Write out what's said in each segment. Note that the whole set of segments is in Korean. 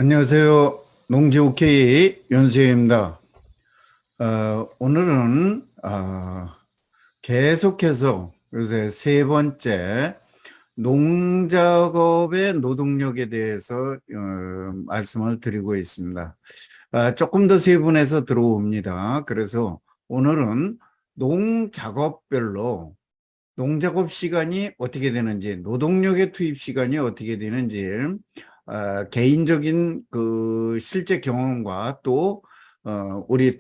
안녕하세요. 농지 오케이 윤수입니다. 오늘은 계속해서 요새 세 번째 농작업의 노동력에 대해서 말씀을 드리고 있습니다. 조금 더 세분해서 들어옵니다. 그래서 오늘은 농작업별로 농작업 시간이 어떻게 되는지, 노동력의 투입 시간이 어떻게 되는지, 개인적인 그 실제 경험과 또 우리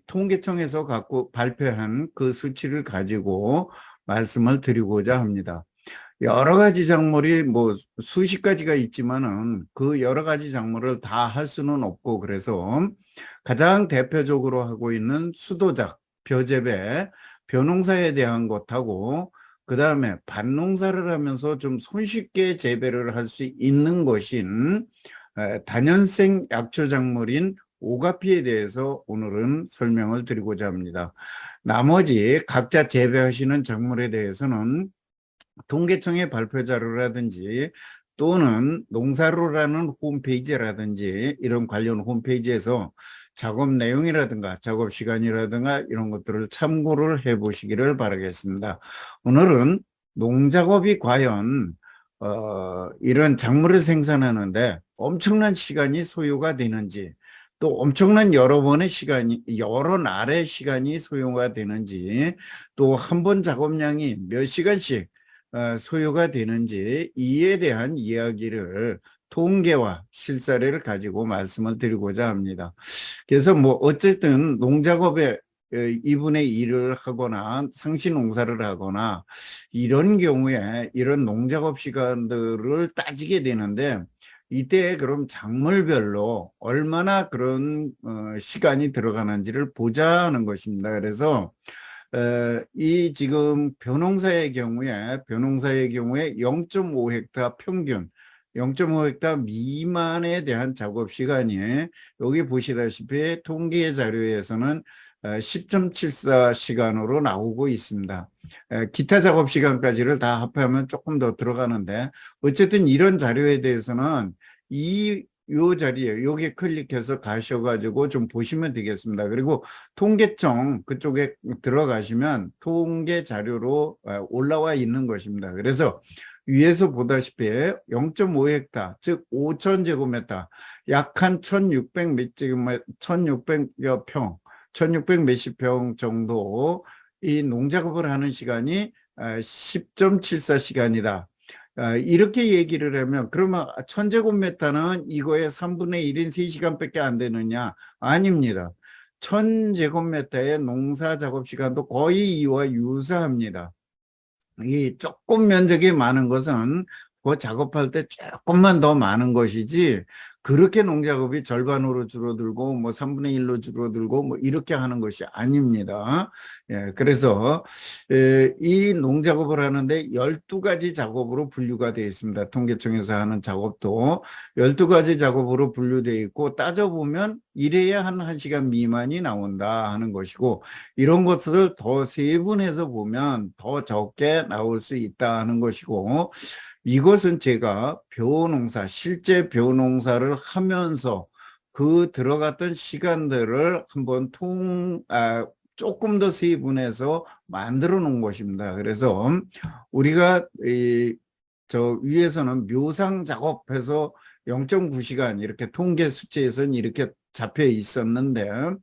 통계청에서 갖고 발표한 그 수치를 가지고 말씀을 드리고자 합니다. 여러 가지 작물이 뭐 수십 가지가 있지만은 그 여러 가지 작물을 다 할 수는 없고, 그래서 가장 대표적으로 하고 있는 수도작, 벼재배, 벼농사에 대한 것하고, 그 다음에 밭농사를 하면서 좀 손쉽게 재배를 할 수 있는 것인 다년생 약초작물인 오가피에 대해서 오늘은 설명을 드리고자 합니다. 나머지 각자 재배하시는 작물에 대해서는 통계청의 발표 자료라든지 또는 농사로라는 홈페이지라든지 이런 관련 홈페이지에서 작업 내용이라든가 작업 시간이라든가 이런 것들을 참고를 해 보시기를 바라겠습니다. 오늘은 농작업이 과연 이런 작물을 생산하는데 엄청난 시간이 소요가 되는지, 또 엄청난 여러 번의 시간이, 여러 날의 시간이 소요가 되는지, 또 한 번 작업량이 몇 시간씩 소요가 되는지, 이에 대한 이야기를 통계와 실사례를 가지고 말씀을 드리고자 합니다. 그래서 뭐 어쨌든 농작업에 2분의 1을 하거나 상시 농사를 하거나 이런 경우에 이런 농작업 시간들을 따지게 되는데, 이때 그럼 작물별로 얼마나 그런 시간이 들어가는지를 보자는 것입니다. 그래서 이 지금 벼농사의 경우에 0.5헥타 평균 0.5헥타 미만에 대한 작업 시간이 여기 보시다시피 통계 자료에서는 10.74 시간으로 나오고 있습니다. 기타 작업 시간까지를 다 합하면 조금 더 들어가는데, 어쨌든 이런 자료에 대해서는 요 자리에 여기 클릭해서 가셔가지고 좀 보시면 되겠습니다. 그리고 통계청 그쪽에 들어가시면 통계 자료로 올라와 있는 것입니다. 그래서 위에서 보다시피 0.5헥타, 즉 5,000제곱미터, 약 한 1,600여 평, 1,600 몇십 평 정도 이 농작업을 하는 시간이 10.74 시간이다. 이렇게 얘기를 하면, 그러면 1,000제곱미터는 이거의 3분의 1인 3시간밖에 안 되느냐? 아닙니다. 1,000제곱미터의 농사 작업 시간도 거의 이와 유사합니다. 이 조금 면적이 많은 것은 그 작업할 때 조금만 더 많은 것이지, 그렇게 농작업이 절반으로 줄어들고 뭐 3분의 1로 줄어들고 뭐 이렇게 하는 것이 아닙니다. 그래서 이 농작업을 하는데 12가지 작업으로 분류가 되어 있습니다. 통계청에서 하는 작업도 12가지 작업으로 분류되어 있고, 따져보면 이래야 한 1시간 미만이 나온다 하는 것이고, 이런 것을 더 세분해서 보면 더 적게 나올 수 있다는 것이고, 이것은 제가 벼농사, 실제 벼농사를 하면서 그 들어갔던 시간들을 한번 조금 더 세분해서 만들어 놓은 것입니다. 그래서 우리가 저 위에서는 묘상 작업해서 0.9시간 이렇게 통계 수치에서는 이렇게 잡혀 있었는데,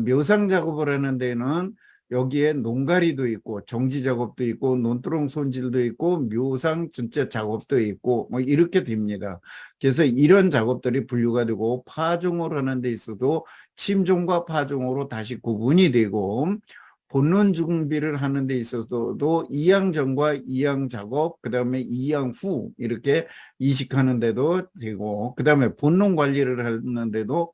묘상 작업을 하는 데는 여기에 농가리도 있고 정지 작업도 있고 논두렁 손질도 있고 묘상 전체 작업도 있고 뭐 이렇게 됩니다. 그래서 이런 작업들이 분류가 되고, 파종을 하는 데 있어도 침종과 파종으로 다시 구분이 되고, 본론 준비를 하는 데 있어서도 이양 전과 이양 작업, 그 다음에 이양 후 이렇게 이식하는 데도 되고, 그 다음에 본론 관리를 하는 데도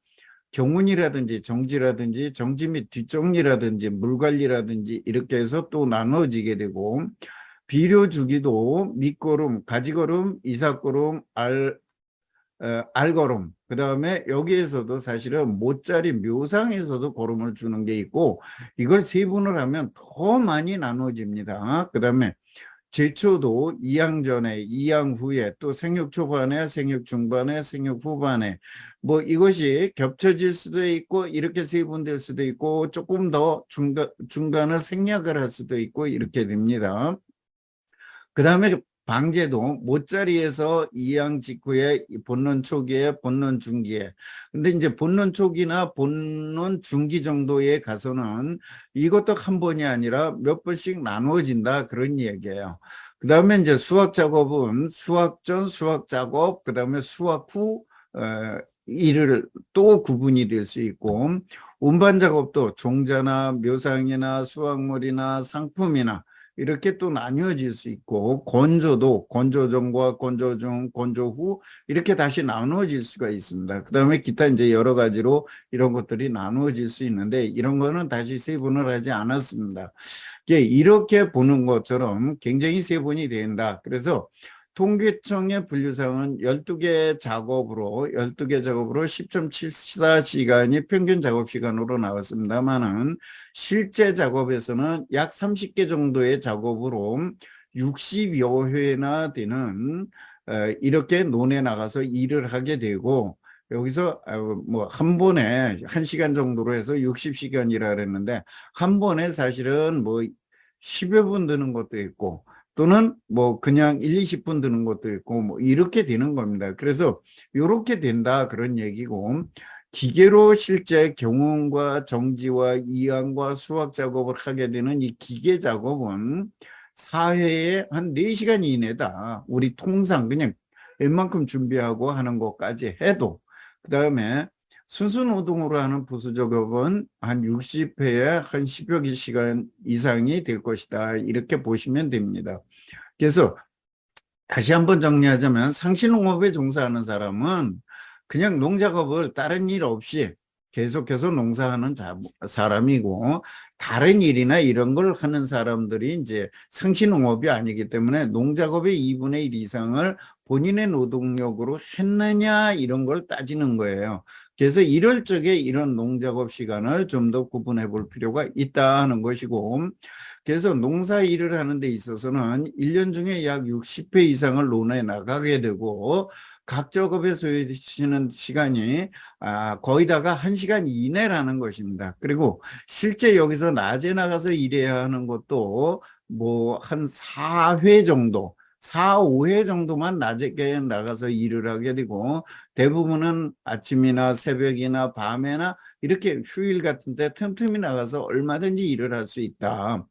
경운이라든지 정지라든지 정지 및 뒷정리라든지 물관리라든지 이렇게 해서 또 나눠지게 되고, 비료 주기도 밑거름, 가지거름, 이삭거름, 알거름, 그 다음에 여기에서도 사실은 모짜리 묘상에서도 거름을 주는 게 있고, 이걸 세분을 하면 더 많이 나눠집니다. 그 다음에 제초도 이양 전에, 이양 후에, 또 생육 초반에, 생육 중반에, 생육 후반에, 뭐 이것이 겹쳐질 수도 있고 이렇게 세분될 수도 있고 조금 더 중간을 생략을 할 수도 있고 이렇게 됩니다. 그 다음에 방제도 못자리에서 이양 직후에 본론 초기에 본론 중기에, 근데 이제 본론 초기나 본론 중기 정도에 가서는 이것도 한 번이 아니라 몇 번씩 나누어진다 그런 얘기예요. 그 다음에 이제 수학 작업은 수학 전 수학 작업, 그 다음에 수학 후 일을 또 구분이 될 수 있고, 운반 작업도 종자나 묘상이나 수확물이나 상품이나 이렇게 또 나뉘어질 수 있고, 건조도 건조 전과 건조 중, 건조 후 이렇게 다시 나누어질 수가 있습니다. 그 다음에 기타 이제 여러 가지로 이런 것들이 나누어질 수 있는데 이런 거는 다시 세분을 하지 않았습니다. 이렇게 보는 것처럼 굉장히 세분이 된다. 그래서 통계청의 분류상은 12개 작업으로 10.74시간이 평균 작업 시간으로 나왔습니다만은 실제 작업에서는 약 30개 정도의 작업으로 60여 회나 되는 이렇게 논에 나가서 일을 하게 되고, 여기서 뭐 한 번에 1시간 정도로 해서 60시간이라 그랬는데 한 번에 사실은 뭐 10여 분 드는 것도 있고 또는 뭐 그냥 1, 20분 드는 것도 있고 뭐 이렇게 되는 겁니다. 그래서 이렇게 된다 그런 얘기고, 기계로 실제 경운과 정지와 이항과 수학 작업을 하게 되는 이 기계 작업은 4회에 한 4시간 이내다. 우리 통상 그냥 웬만큼 준비하고 하는 것까지 해도. 그 다음에 순수 노동으로 하는 부수 작업은 한 60회에 한 10여 개 시간 이상이 될 것이다. 이렇게 보시면 됩니다. 그래서 다시 한번 정리하자면 상시농업에 종사하는 사람은 그냥 농작업을 다른 일 없이 계속해서 농사하는 사람이고, 다른 일이나 이런 걸 하는 사람들이 이제 상시농업이 아니기 때문에 농작업의 2분의 1 이상을 본인의 노동력으로 했느냐 이런 걸 따지는 거예요. 그래서 이럴 적에 이런 농작업 시간을 좀 더 구분해 볼 필요가 있다 하는 것이고, 그래서 농사 일을 하는 데 있어서는 1년 중에 약 60회 이상을 논에 나가게 되고, 각 작업에 소요되시는 시간이 거의 다가 1시간 이내라는 것입니다. 그리고 실제 여기서 낮에 나가서 일해야 하는 것도 뭐 한 4회 정도, 4, 5회 정도만 낮에 나가서 일을 하게 되고, 대부분은 아침이나 새벽이나 밤에나 이렇게 휴일 같은 데 틈틈이 나가서 얼마든지 일을 할 수 있다.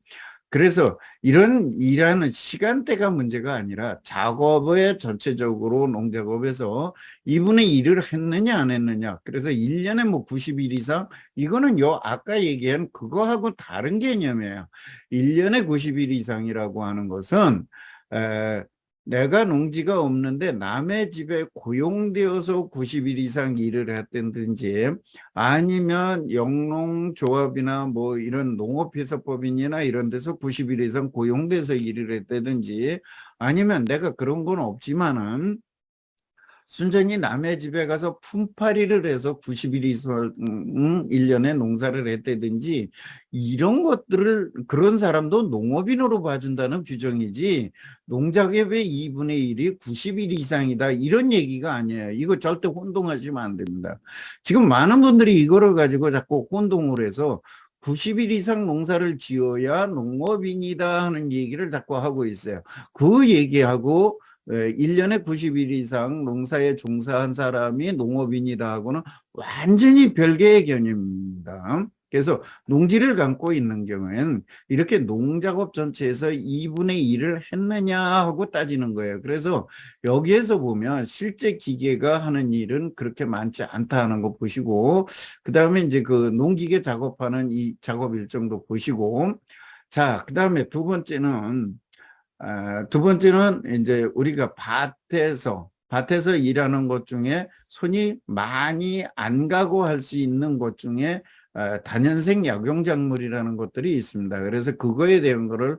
그래서 이런 일하는 시간대가 문제가 아니라 작업의 전체적으로 농작업에서 이분의 일을 했느냐 안 했느냐. 그래서 1년에 뭐 90일 이상, 이거는 아까 얘기한 그거하고 다른 개념이에요. 1년에 90일 이상이라고 하는 것은 내가 농지가 없는데 남의 집에 고용되어서 90일 이상 일을 했든지, 아니면 영농조합이나 뭐 이런 농업회사법인이나 이런 데서 90일 이상 고용돼서 일을 했다든지, 아니면 내가 그런 건 없지만은 순전히 남의 집에 가서 품팔이를 해서 90일 이상 1년에 농사를 했다든지, 이런 것들을 그런 사람도 농업인으로 봐준다는 규정이지, 농작업의 2분의 1이 90일 이상이다 이런 얘기가 아니에요. 이거 절대 혼동하시면 안 됩니다. 지금 많은 분들이 이거를 가지고 자꾸 혼동을 해서 90일 이상 농사를 지어야 농업인이다 하는 얘기를 자꾸 하고 있어요. 그 얘기하고 1년에 90일 이상 농사에 종사한 사람이 농업인이다 하고는 완전히 별개의 개념입니다. 그래서 농지를 갖고 있는 경우에는 이렇게 농작업 전체에서 2분의 1을 했느냐 하고 따지는 거예요. 그래서 여기에서 보면 실제 기계가 하는 일은 그렇게 많지 않다 하는 거 보시고, 그 다음에 이제 그 농기계 작업하는 이 작업 일정도 보시고, 자, 그 다음에 두 번째는 이제 우리가 밭에서 일하는 것 중에 손이 많이 안 가고 할 수 있는 것 중에 다년생 약용작물이라는 것들이 있습니다. 그래서 그거에 대한 거를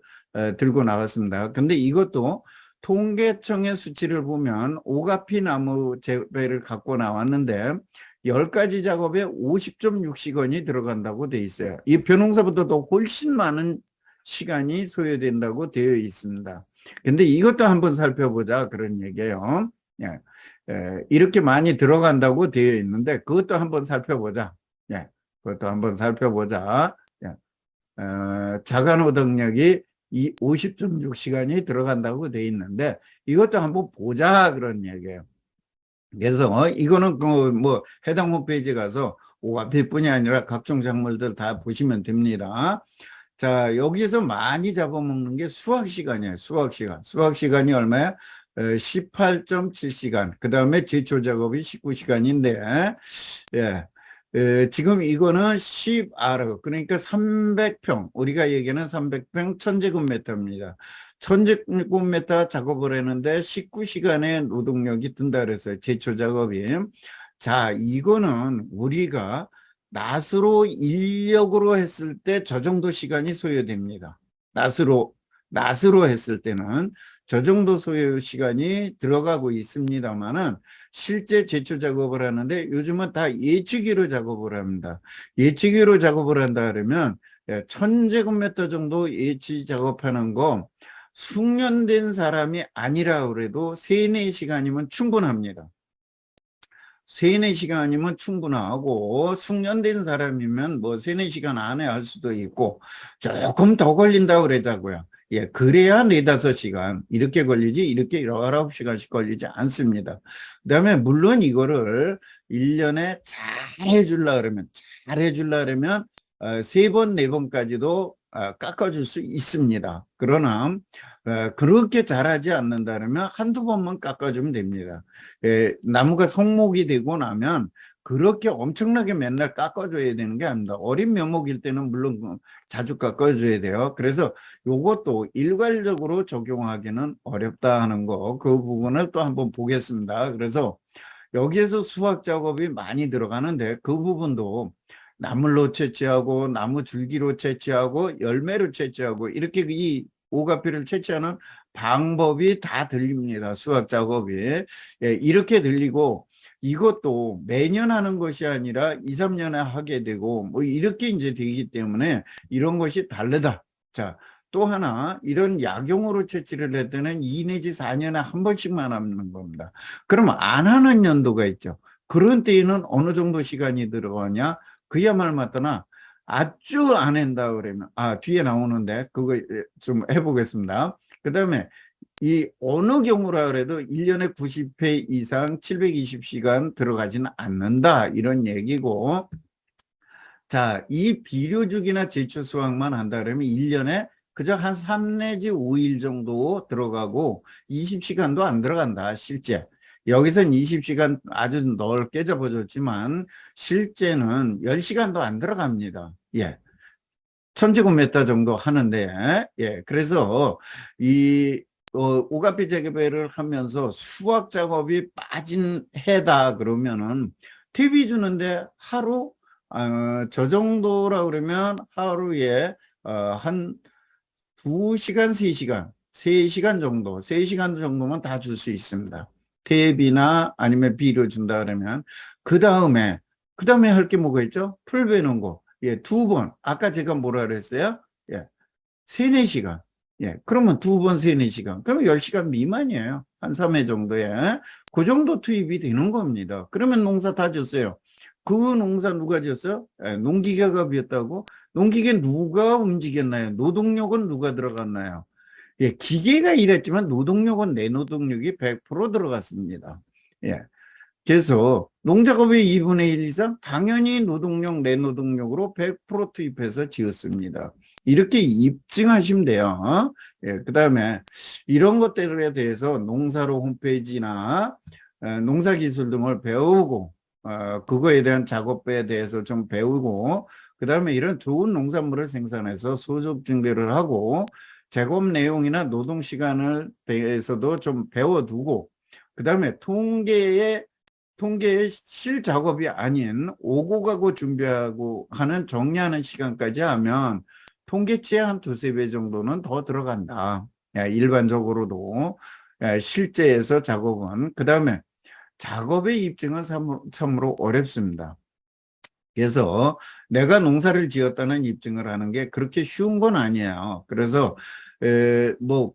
들고 나왔습니다. 근데 이것도 통계청의 수치를 보면 오가피 나무 재배를 갖고 나왔는데 10가지 작업에 50.6시간이 들어간다고 돼 있어요. 이 벼농사보다도 훨씬 많은 시간이 소요된다고 되어 있습니다. 근데 이것도 한번 살펴보자 그런 얘기예요. 예. 이렇게 많이 들어간다고 되어 있는데 그것도 한번 살펴보자. 예. 그것도 한번 살펴보자. 예. 자가 노동력이 이 50.6시간이 들어간다고 되어 있는데 이것도 한번 보자 그런 얘기예요. 그래서 이거는 그 뭐 해당 홈페이지 가서 오가피뿐이 아니라 각종 작물들 다 보시면 됩니다. 자, 여기서 많이 잡아먹는 게 수학 시간이에요. 수학 시간. 수학 시간이 얼마야? 18.7시간. 그 다음에 제초 작업이 19시간인데, 예. 지금 이거는 10R, 그러니까 300평, 우리가 얘기하는 300평 1000제곱미터입니다. 1000제곱미터 작업을 했는데 19시간의 노동력이 든다 그랬어요. 제초 작업이. 자, 이거는 우리가 낫으로 인력으로 했을 때 저 정도 시간이 소요됩니다. 낫으로 했을 때는 저 정도 소요 시간이 들어가고 있습니다만은 실제 제초 작업을 하는데 요즘은 다 예측위로 작업을 합니다. 예측위로 작업을 한다 그러면 1000제곱미터 정도 예측 작업하는 거 숙련된 사람이 아니라 그래도 3, 4시간이면 충분합니다. 3, 4시간이면 충분하고 숙련된 사람이면 뭐 3, 4시간 안에 할 수도 있고 조금 더 걸린다고 그러자고요. 예, 그래야 4, 5시간 이렇게 걸리지 이렇게 19시간씩 걸리지 않습니다. 그 다음에 물론 이거를 1년에 잘 해주려고 그러면 3번, 4번까지도 깎아줄 수 있습니다. 그러나 그렇게 잘하지 않는다면 한두 번만 깎아주면 됩니다. 나무가 성목이 되고 나면 그렇게 엄청나게 맨날 깎아줘야 되는 게 아닙니다. 어린 묘목일 때는 물론 자주 깎아줘야 돼요. 그래서 이것도 일괄적으로 적용하기는 어렵다 하는 거, 그 부분을 또 한번 보겠습니다. 그래서 여기에서 수학 작업이 많이 들어가는데 그 부분도 나물로 채취하고 나무 줄기로 채취하고 열매로 채취하고 이렇게 이 오가피를 채취하는 방법이 다 들립니다. 수학 작업이. 예, 이렇게 들리고 이것도 매년 하는 것이 아니라 2, 3년에 하게 되고 뭐 이렇게 이제 되기 때문에 이런 것이 다르다. 자, 또 하나 이런 약용으로 채취를 할 때는 2 내지 4년에 한 번씩만 하는 겁니다. 그러면 안 하는 연도가 있죠. 그런 때에는 어느 정도 시간이 들어가냐? 그야말로 맞더나 아주 안 한다 그러면 뒤에 나오는데 그거 좀 해보겠습니다. 그 다음에 이 어느 경우라 그래도 1년에 90회 이상 720시간 들어가지는 않는다 이런 얘기고, 자, 이 비료주기나 제초 수확만 한다 그러면 1년에 그저 한 3 내지 5일 정도 들어가고 20시간도 안 들어간다 실제. 여기선 20시간 아주 넓게 잡아줬지만 실제는 10시간도 안 들어갑니다. 예. 1000제곱미터 정도 하는데, 예. 그래서 이 오가피 재배를 하면서 수확 작업이 빠진 해다 그러면은 TV 주는데 하루 저 정도라 그러면 하루에 한 2시간, 3시간, 3시간 정도, 3시간 정도면 다 줄 수 있습니다. 탭이나 아니면 비료 준다 그러면 그 다음에 할 게 뭐가 있죠? 풀 베는 거. 예, 2번. 아까 제가 뭐라 그랬어요? 예, 3, 4시간. 예, 그러면 2번 3, 4시간. 그러면 10시간 미만이에요. 한 3회 정도에. 그 정도 투입이 되는 겁니다. 그러면 농사 다 졌어요. 그 농사 누가 졌어요? 예, 농기계가 비었다고? 농기계 누가 움직였나요? 노동력은 누가 들어갔나요? 예, 기계가 일했지만 노동력은 내 노동력이 100% 들어갔습니다. 예. 그래서 농작업의 2분의 1 이상 당연히 노동력, 내 노동력으로 100% 투입해서 지었습니다. 이렇게 입증하시면 돼요. 예, 그 다음에 이런 것들에 대해서 농사로 홈페이지나 농사기술 등을 배우고 그거에 대한 작업에 대해서 좀 배우고 그 다음에 이런 좋은 농산물을 생산해서 소득 증대를 하고 작업 내용이나 노동 시간을 대해서도 좀 배워두고 그 다음에 통계의 실작업이 아닌 오고 가고 준비하고 하는 정리하는 시간까지 하면 통계치의 한 2, 3배 정도는 더 들어간다. 일반적으로도 실제에서 작업은. 그 다음에 작업의 입증은 참으로 어렵습니다. 그래서 내가 농사를 지었다는 입증을 하는 게 그렇게 쉬운 건 아니에요. 그래서 뭐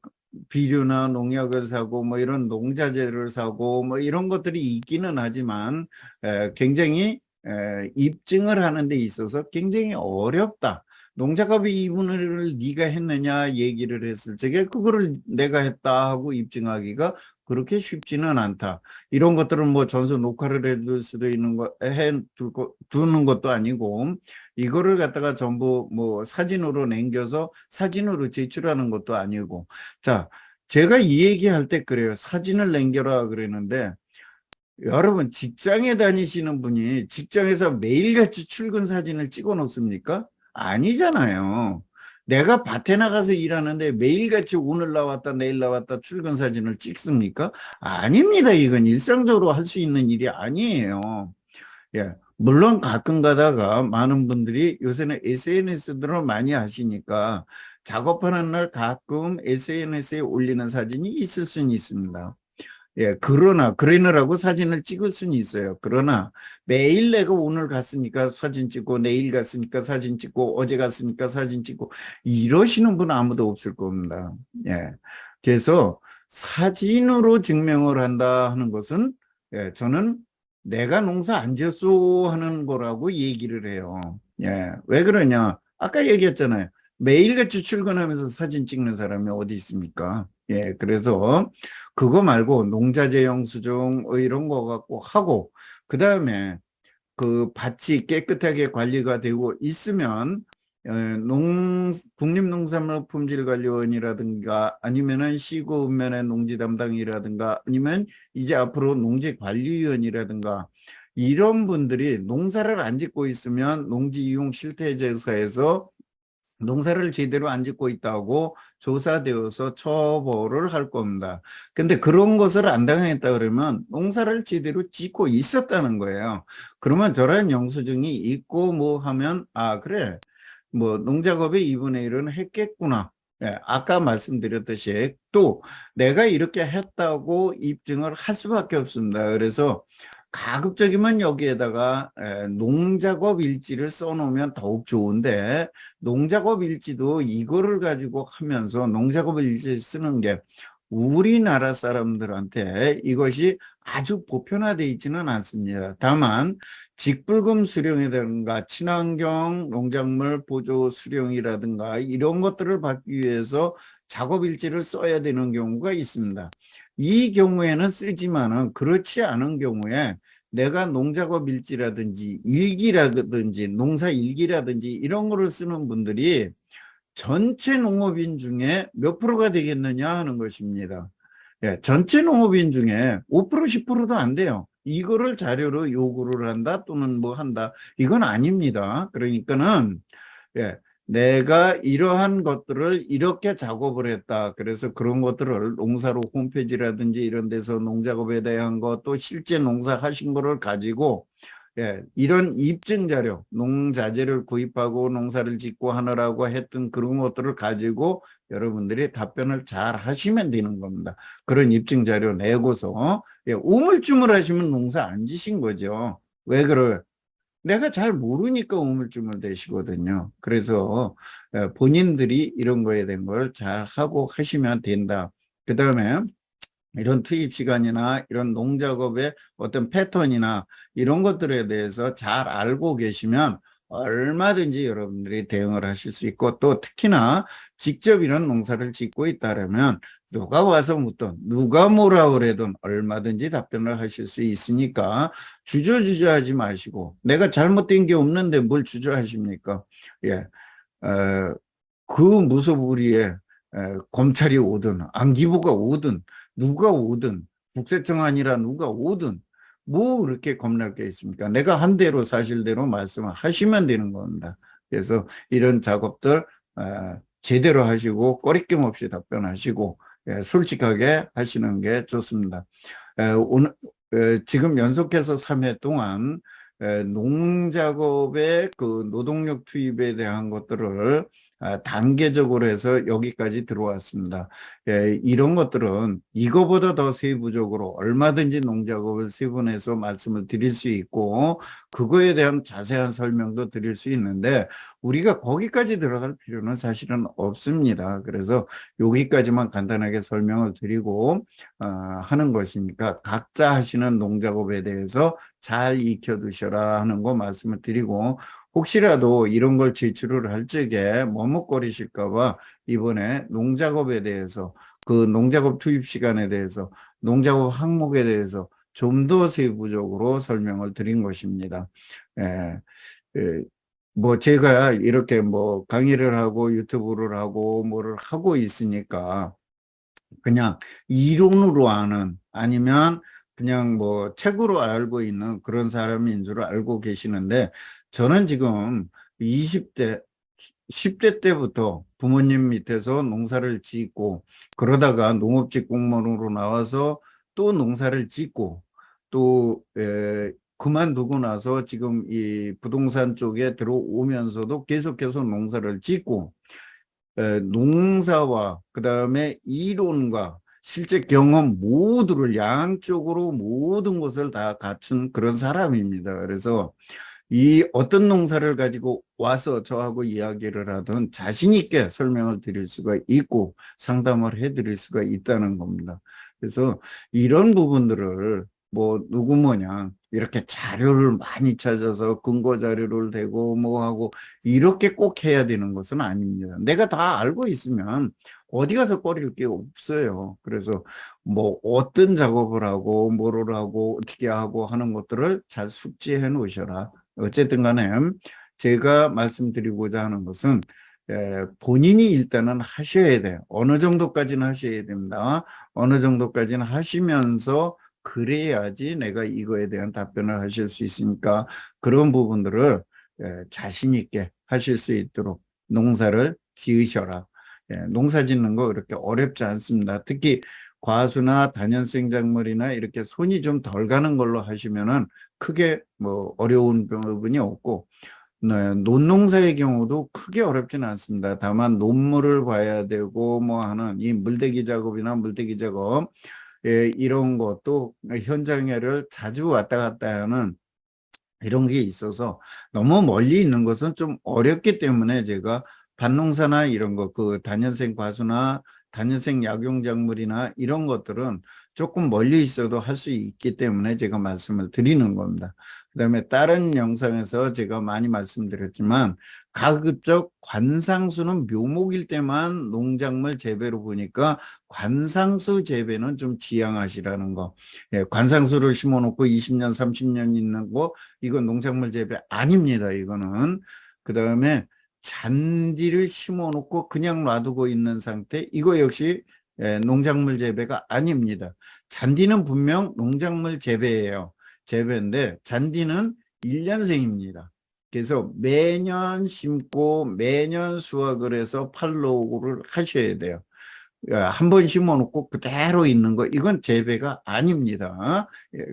비료나 농약을 사고 뭐 이런 농자재를 사고 뭐 이런 것들이 있기는 하지만 굉장히 입증을 하는 데 있어서 굉장히 어렵다. 농작업의 이분을 네가 했느냐 얘기를 했을 적에 그거를 내가 했다 하고 입증하기가 그렇게 쉽지는 않다. 이런 것들은 뭐 전서 녹화를 해둘 수도 있는 거, 두는 것도 아니고, 이거를 갖다가 전부 뭐 사진으로 남겨서 사진으로 제출하는 것도 아니고. 자, 제가 이 얘기할 때 그래요. 사진을 남겨라 그러는데, 여러분 직장에 다니시는 분이 직장에서 매일같이 출근 사진을 찍어 놓습니까? 아니잖아요. 내가 밭에 나가서 일하는데 매일같이 오늘 나왔다 내일 나왔다 출근 사진을 찍습니까? 아닙니다. 이건 일상적으로 할 수 있는 일이 아니에요. 예. 물론 가끔 가다가 많은 분들이 요새는 SNS들을 많이 하시니까 작업하는 날 가끔 SNS에 올리는 사진이 있을 수는 있습니다. 예, 그러느라고 사진을 찍을 수는 있어요. 그러나 매일 내가 오늘 갔으니까 사진 찍고 내일 갔으니까 사진 찍고 어제 갔으니까 사진 찍고 이러시는 분 아무도 없을 겁니다. 예. 그래서 사진으로 증명을 한다 하는 것은 저는 내가 농사 안 지었소 하는 거라고 얘기를 해요. 예. 왜 그러냐? 아까 얘기했잖아요. 매일같이 출근하면서 사진 찍는 사람이 어디 있습니까? 예, 그래서 그거 말고 농자재 영수증 이런 거 갖고 하고 그 다음에 그 밭이 깨끗하게 관리가 되고 있으면 국립농산물품질관리원이라든가 아니면은 시고 읍면의 농지 담당이라든가 아니면 이제 앞으로 농지관리위원이라든가 이런 분들이 농사를 안 짓고 있으면 농지이용 실태조사에서 농사를 제대로 안 짓고 있다고 조사되어서 처벌을 할 겁니다. 근데 그런 것을 안 당했다 그러면 농사를 제대로 짓고 있었다는 거예요. 그러면 저런 영수증이 있고 뭐 하면 아 그래 뭐 농작업의 2분의 1은 했겠구나. 예, 아까 말씀드렸듯이 또 내가 이렇게 했다고 입증을 할 수밖에 없습니다. 그래서 가급적이면 여기에다가 농작업 일지를 써놓으면 더욱 좋은데 농작업 일지도 이거를 가지고 하면서 농작업 일지 쓰는 게 우리나라 사람들한테 이것이 아주 보편화되어 있지는 않습니다. 다만 직불금 수령이라든가 친환경 농작물 보조 수령이라든가 이런 것들을 받기 위해서 작업 일지를 써야 되는 경우가 있습니다. 이 경우에는 쓰지만은 그렇지 않은 경우에 내가 농작업 일지라든지 일기라든지 농사 일기라든지 이런 거를 쓰는 분들이 전체 농업인 중에 몇 프로가 되겠느냐 하는 것입니다. 예, 전체 농업인 중에 5% 10%도 안 돼요. 이거를 자료로 요구를 한다 또는 뭐 한다 이건 아닙니다. 그러니까는 예, 내가 이러한 것들을 이렇게 작업을 했다. 그래서 그런 것들을 농사로 홈페이지라든지 이런 데서 농작업에 대한 것 또 실제 농사하신 거를 가지고 예, 이런 입증 자료, 농자재를 구입하고 농사를 짓고 하느라고 했던 그런 것들을 가지고 여러분들이 답변을 잘 하시면 되는 겁니다. 그런 입증 자료 내고서 예, 우물쭈물 하시면 농사 안 지신 거죠. 왜 그래요? 내가 잘 모르니까 우물쭈물 되시거든요. 그래서 본인들이 이런 거에 대한 걸 잘 하고 하시면 된다. 그 다음에 이런 투입 시간이나 이런 농작업의 어떤 패턴이나 이런 것들에 대해서 잘 알고 계시면 얼마든지 여러분들이 대응을 하실 수 있고 또 특히나 직접 이런 농사를 짓고 있다면 누가 와서 묻든 누가 뭐라 그래도 얼마든지 답변을 하실 수 있으니까 주저주저하지 마시고 내가 잘못된 게 없는데 뭘 주저하십니까? 예, 그 무소불위에 검찰이 오든 안기부가 오든 누가 오든 국세청 아니라 누가 오든 뭐 그렇게 겁날 게 있습니까? 내가 한 대로 사실대로 말씀을 하시면 되는 겁니다. 그래서 이런 작업들 제대로 하시고 꺼리낌 없이 답변하시고 솔직하게 하시는 게 좋습니다. 오늘 지금 연속해서 3회 동안 농작업의 그 노동력 투입에 대한 것들을 단계적으로 해서 여기까지 들어왔습니다. 이런 것들은 이거보다 더 세부적으로 얼마든지 농작업을 세분해서 말씀을 드릴 수 있고 그거에 대한 자세한 설명도 드릴 수 있는데 우리가 거기까지 들어갈 필요는 사실은 없습니다. 그래서 여기까지만 간단하게 설명을 드리고 하는 것이니까 각자 하시는 농작업에 대해서 잘 익혀두셔라 하는 거 말씀을 드리고 혹시라도 이런 걸 제출을 할 적에 머뭇거리실까 봐 이번에 농작업에 대해서 그 농작업 투입 시간에 대해서 농작업 항목에 대해서 좀 더 세부적으로 설명을 드린 것입니다. 예, 예, 뭐 제가 이렇게 뭐 강의를 하고 유튜브를 하고 뭐를 하고 있으니까 그냥 이론으로 아는 아니면 그냥 뭐 책으로 알고 있는 그런 사람인 줄 알고 계시는데 저는 지금 20대, 10대 때부터 부모님 밑에서 농사를 짓고 그러다가 농업직 공무원으로 나와서 또 농사를 짓고 또 그만두고 나서 지금 이 부동산 쪽에 들어오면서도 계속해서 농사를 짓고 농사와 그다음에 이론과 실제 경험 모두를 양쪽으로 모든 것을 다 갖춘 그런 사람입니다. 그래서 이 어떤 농사를 가지고 와서 저하고 이야기를 하든 자신 있게 설명을 드릴 수가 있고 상담을 해드릴 수가 있다는 겁니다. 그래서 이런 부분들을 뭐 누구 뭐냐 이렇게 자료를 많이 찾아서 근거 자료를 대고 뭐 하고 이렇게 꼭 해야 되는 것은 아닙니다. 내가 다 알고 있으면 어디 가서 꺼릴 게 없어요. 그래서 뭐 어떤 작업을 하고 뭐를 하고 어떻게 하고 하는 것들을 잘 숙지해 놓으셔라. 어쨌든 간에 제가 말씀드리고자 하는 것은 본인이 일단은 하셔야 돼요. 어느 정도까지는 하셔야 됩니다. 어느 정도까지는 하시면서 그래야지 내가 이거에 대한 답변을 하실 수 있으니까 그런 부분들을 자신 있게 하실 수 있도록 농사를 지으셔라. 농사 짓는 거 그렇게 어렵지 않습니다. 특히 과수나 다년생 작물이나 이렇게 손이 좀 덜 가는 걸로 하시면은 크게 뭐 어려운 부분이 없고 네, 논농사의 경우도 크게 어렵지는 않습니다. 다만 논물을 봐야 되고 뭐 하는 이 물대기 작업이나 물대기 작업 이런 것도 현장에를 자주 왔다 갔다 하는 이런 게 있어서 너무 멀리 있는 것은 좀 어렵기 때문에 제가 밭농사나 이런 거, 그 다년생 과수나 다년생 약용작물이나 이런 것들은 조금 멀리 있어도 할 수 있기 때문에 제가 말씀을 드리는 겁니다. 그다음에 다른 영상에서 제가 많이 말씀드렸지만 가급적 관상수는 묘목일 때만 농작물 재배로 보니까 관상수 재배는 좀 지양하시라는 거. 관상수를 심어놓고 20년, 30년 있는 거 이건 농작물 재배 아닙니다. 이거는. 그다음에 잔디를 심어놓고 그냥 놔두고 있는 상태 이거 역시 농작물 재배가 아닙니다. 잔디는 분명 농작물 재배예요. 재배인데 잔디는 1년생입니다. 그래서 매년 심고 매년 수확을 해서 팔로우를 하셔야 돼요. 한 번 심어놓고 그대로 있는 거 이건 재배가 아닙니다.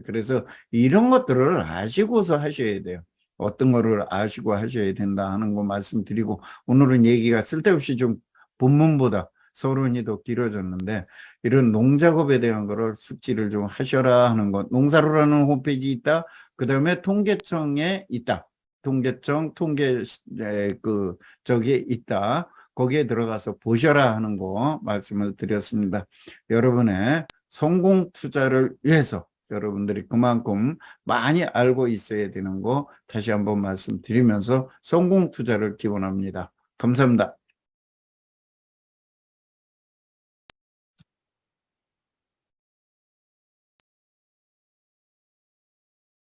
그래서 이런 것들을 아시고서 하셔야 돼요. 어떤 거를 아시고 하셔야 된다 하는 거 말씀드리고 오늘은 얘기가 쓸데없이 좀 본문보다 서론이 더 길어졌는데 이런 농작업에 대한 거를 숙지를 좀 하셔라 하는 것. 농사로라는 홈페이지 있다. 그다음에 통계청에 있다. 통계청 통계 그 저기에 있다. 거기에 들어가서 보셔라 하는 거 말씀을 드렸습니다. 여러분의 성공 투자를 위해서 여러분들이 그만큼 많이 알고 있어야 되는 거 다시 한번 말씀드리면서 성공 투자를 기원합니다. 감사합니다.